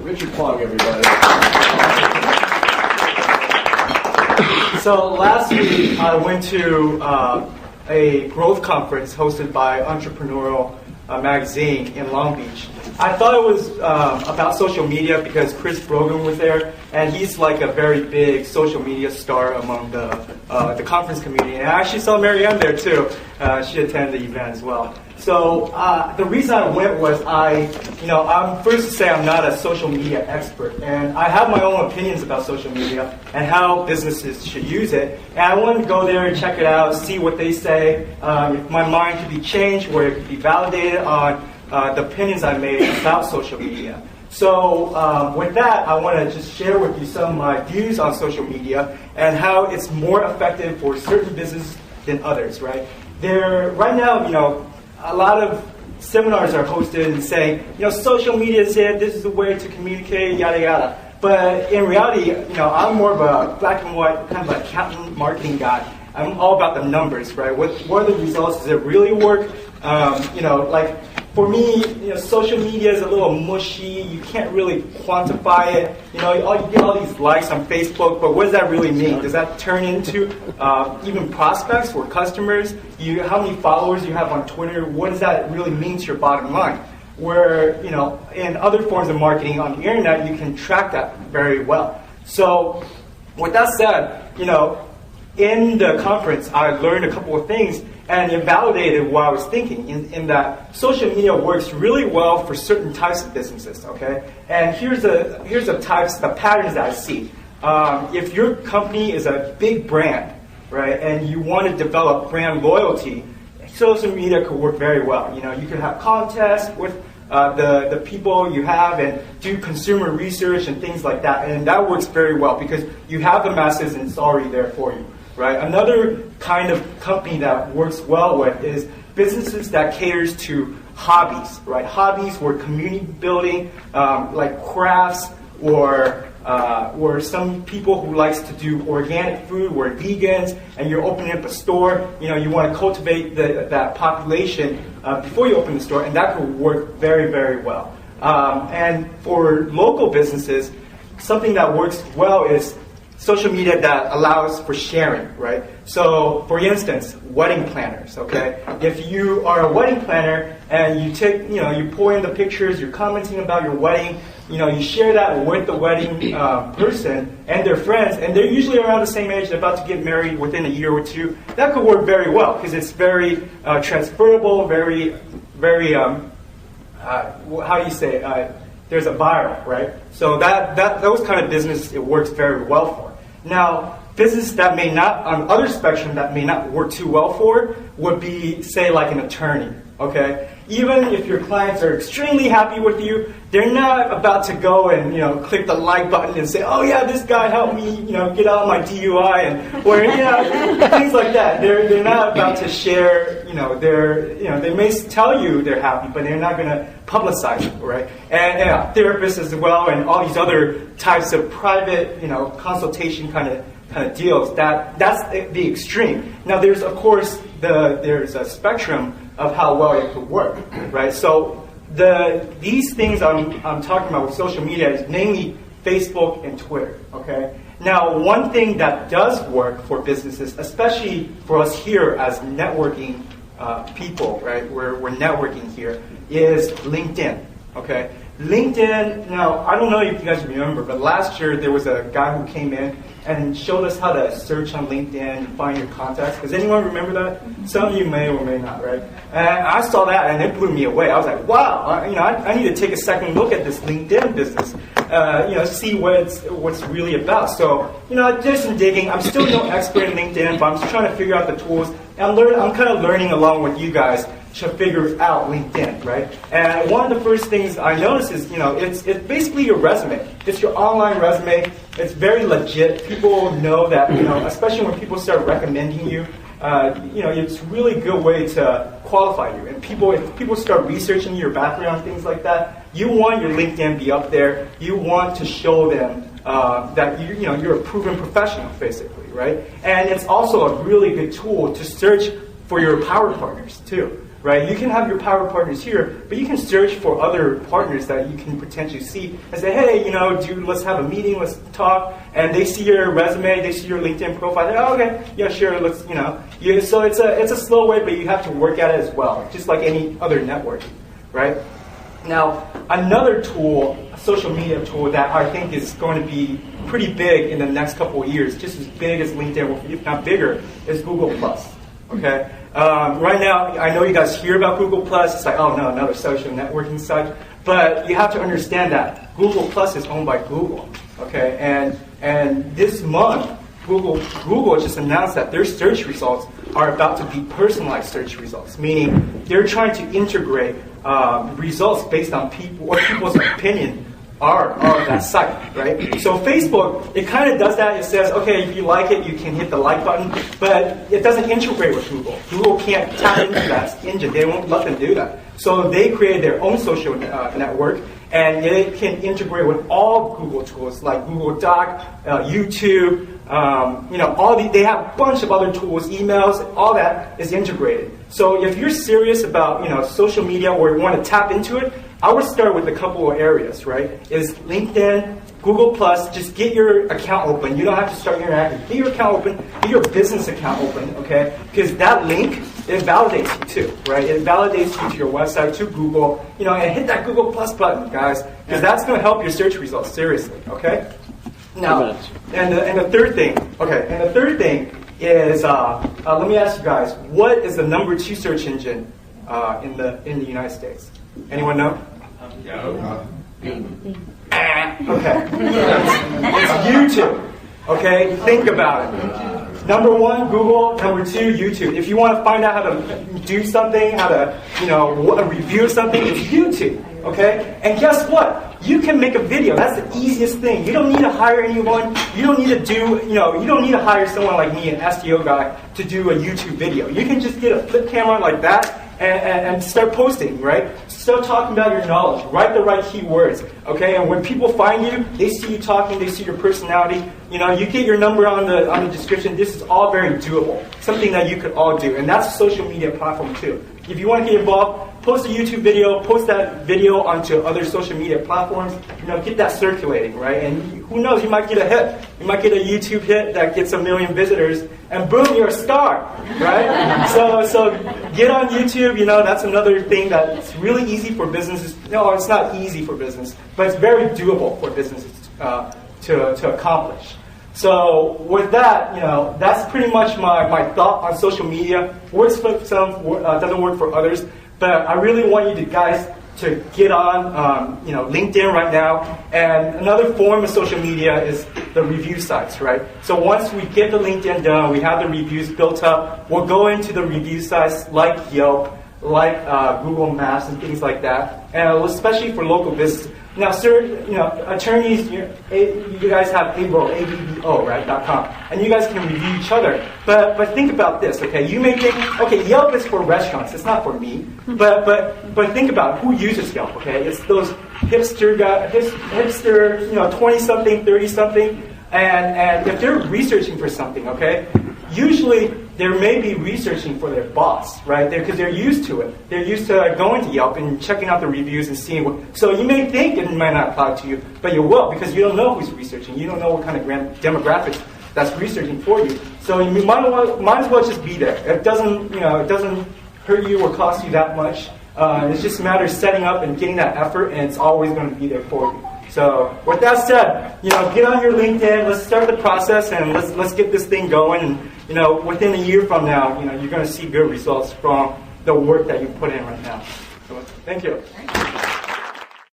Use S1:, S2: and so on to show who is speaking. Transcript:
S1: Richard Kwong, everybody.
S2: So last week I went to a growth conference hosted by Entrepreneurial Magazine in Long Beach. I thought it was about social media because Chris Brogan was there, and he's like a very big social media star among the conference community. And I actually saw Marianne there too. She attended the event as well. So the reason I went was I'm first to say I'm not a social media expert, and I have my own opinions about social media and how businesses should use it. And I wanted to go there and check it out, see what they say, if my mind could be changed or it could be validated on the opinions I made about social media. So with that, I want to just share with you some of my views on social media and how it's more effective for certain businesses than others. Right now, a lot of seminars are hosted and saying, social media is it, this is the way to communicate, yada yada. But in reality, I'm more of a black and white kind of accountant marketing guy. I'm all about the numbers, right? What are the results? Does it really work? For me, social media is a little mushy. You can't really quantify it. You get all these likes on Facebook, but what does that really mean? Does that turn into even prospects or customers? How many followers you have on Twitter? What does that really mean to your bottom line? Where, in other forms of marketing on the internet, you can track that very well. So, with that said, in the conference, I learned a couple of things, and it validated what I was thinking in that social media works really well for certain types of businesses, okay? And here's the patterns that I see. If your company is a big brand, right, and you want to develop brand loyalty, social media could work very well. You can have contests with the people you have and do consumer research and things like that, and that works very well because you have the masses and it's already there for you. Right? Another kind of company that works well with is businesses that caters to hobbies, right? Hobbies where community building, like crafts, or some people who likes to do organic food, or vegans, and you're opening up a store. You want to cultivate that population before you open the store, and that could work very, very well. And for local businesses, something that works well is social media that allows for sharing, right? So, for instance, wedding planners, okay? If you are a wedding planner and you take, you pour in the pictures, you're commenting about your wedding, you share that with the wedding person and their friends, and they're usually around the same age, they're about to get married within a year or two. That could work very well because it's very transferable, very, very, how do you say, there's a viral, right? So those kind of business, it works very well for. Now, business that may not, on the other spectrum, that may not work too well for would be, say, like an attorney, okay? Even if your clients are extremely happy with you, they're not about to go and, click the like button and say, oh yeah, this guy helped me, get out of my DUI, or, things like that. They're not about to share, they may tell you they're happy, but they're not going to publicize it, right? And therapists as well, and all these other types of private, consultation kind of deals. That's the extreme. Now, there's of course there's a spectrum of how well it could work, right? So these things I'm talking about with social media is mainly Facebook and Twitter, okay? Now, one thing that does work for businesses, especially for us here as networking people, right? We're networking here, is LinkedIn, okay? LinkedIn, now, I don't know if you guys remember, but last year there was a guy who came in and showed us how to search on LinkedIn and find your contacts. Does anyone remember that? Some of you may or may not, right? And I saw that and it blew me away. I was like, wow, I need to take a second look at this LinkedIn business, see what it's really about. So, I did some digging. I'm still no expert in LinkedIn, but I'm just trying to figure out the tools. And I'm kind of learning along with you guys to figure out LinkedIn, right? And one of the first things I noticed is, it's basically your resume. It's your online resume. It's very legit. People know that, especially when people start recommending you, it's a really good way to qualify you. And if people start researching your background, things like that, you want your LinkedIn be up there. You want to show them that you're a proven professional, basically, right? And it's also a really good tool to search for your power partners too. right? You can have your power partners here, but you can search for other partners that you can potentially see and say, hey, dude, let's have a meeting, let's talk. And they see your resume, they see your LinkedIn profile. They're, oh, okay, yeah, sure, let's, So it's a slow way, but you have to work at it as well, just like any other networking, right? Now, another tool, a social media tool that I think is going to be pretty big in the next couple of years, just as big as LinkedIn, if not bigger, is Google+. Okay? Right now, I know you guys hear about Google+. It's like, oh no, another social networking site. But you have to understand that Google+ is owned by Google. Okay? And this month, Google just announced that their search results are about to be personalized search results, meaning they're trying to integrate results based on people's opinion are of that site, right? So Facebook, it kind of does that. It says, okay, if you like it, you can hit the like button, but it doesn't integrate with Google. Google can't tap into that engine. They won't let them do that. So they created their own social network, and it can integrate with all Google tools like Google Doc, YouTube, they have a bunch of other tools, emails, all that is integrated. So if you're serious about, social media or you want to tap into it, I would start with a couple of areas, right? Is LinkedIn, Google+, just get your account open. You don't have to start interacting. Get your account open, get your business account open, okay? Because that link, it validates you too, right? It validates you to your website, to Google, and hit that Google+ button, guys, because that's going to help your search results, seriously, okay? Now, and the third thing is, let me ask you guys, what is the number 2 search engine in the United States? Anyone know? Okay. It's YouTube. Okay? Think about it. Number 1, Google. Number 2, YouTube. If you want to find out how to do something, how to review something, it's YouTube. Okay? And guess what? You can make a video. That's the easiest thing. You don't need to hire anyone. You don't need to you don't need to hire someone like me, an SEO guy, to do a YouTube video. You can just get a flip camera like that and start posting, right? Start talking about your knowledge. Write the right keywords, okay? And when people find you, they see you talking, they see your personality. You get your number on the description. This is all very doable. Something that you could all do. And that's a social media platform too. If you want to get involved, post a YouTube video, post that video onto other social media platforms, get that circulating, right? And who knows, you might get a hit. You might get a YouTube hit that gets 1 million visitors, and boom, you're a star, right? So get on YouTube, that's another thing that's really easy for businesses. No, it's not easy for business, but it's very doable for businesses to accomplish. So with that, that's pretty much my thought on social media. Works for some, doesn't work for others. But I really want you guys to get on, LinkedIn right now. And another form of social media is the review sites, right? So once we get the LinkedIn done, we have the reviews built up. We'll go into the review sites like Yelp, like Google Maps and things like that, and especially for local business. Now, sir, attorneys, you guys have Abbo, A-B-B-O, right, .com, and you guys can review each other. But think about this, okay? You may think, okay, Yelp is for restaurants, it's not for me. But think about who uses Yelp, okay? It's those hipster 20-something, 30-something, and if they're researching for something, okay, usually they may be researching for their boss, right? Because they're used to it. They're used to going to Yelp and checking out the reviews and seeing what. So you may think it might not apply to you, but you will, because you don't know who's researching. You don't know what kind of demographics that's researching for you. So you might as well just be there. It doesn't hurt you or cost you that much. It's just a matter of setting up and getting that effort, and it's always going to be there for you. So with that said, get on your LinkedIn. Let's start the process, and let's get this thing going. And within a year from now, you're going to see good results from the work that you put in right now. So thank you.